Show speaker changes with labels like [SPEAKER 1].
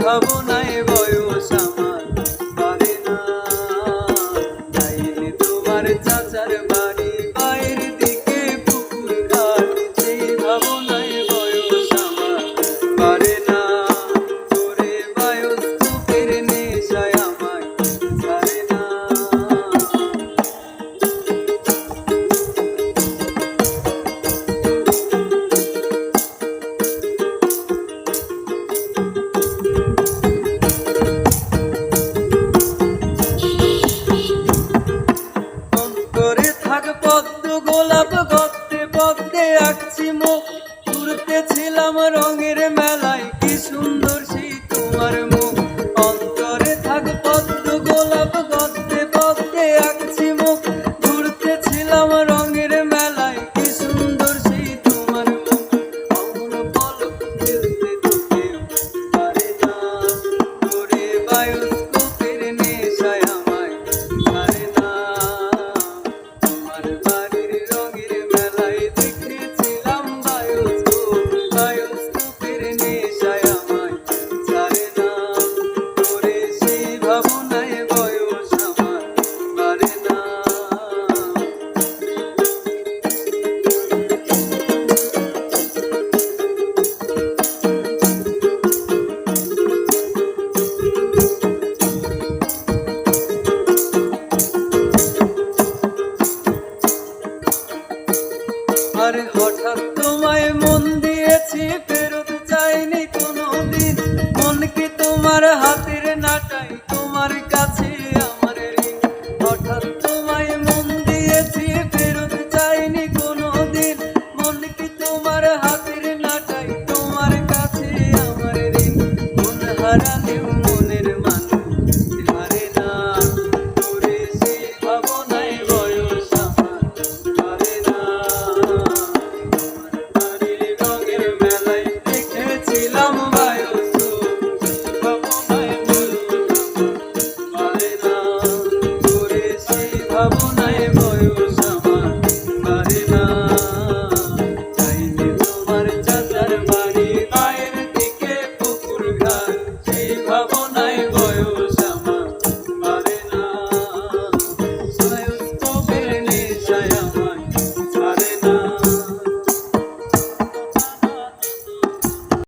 [SPEAKER 1] ভাবনায় বয়স আমার পারে না। যাইনি তোমার চাচার বাড়ি বাইরের দিকে পুকুর ঘাট, সেই ভাবনায় বয়স আমার পারে না। তোরে বায়োস্কোপের নেশায় আমায় ছাড়ে না। পদ্ম গোলাপ গদ্দে পদ্মে আঁকছি মুখ, ঘুরতেছিলাম রঙের মেলায়, কি সুন্দর সেই তোমার মুখ। অন্তরে থাক পদ্ম গোলাপ গদ্দে পদ্মে আঁকছি মুখ, ঘুরতেছিলাম রঙের মেলায়, কি সুন্দর সেই তোমার মুখ। অমন পলক ফেলতে তোকে পারে না, তোরে বায়োস্কোপের নেশায় আমায় ছাড়ে না। বাড়ির রঙের মেলায় দেখেছিলাম বায়োস্কোপের নেশায় আমায় ছাড়ে না। তোরে সেই ভাবনায় বয়স আমার পারে না। আরে হঠাৎ তোমায় মন দিয়েছি, ফেরত চাইনি কোনোদিন। মন কি তোমার হাতের নাটাই, তোমার কাছে আমার ঋণ। হঠাৎ তোমায় মন দিয়েছি, ফেরত চাইনি কোনোদিন। মন কি তোমার হাতের নাটাই, তোমার কাছে আমার ঋণ। মন হারালেও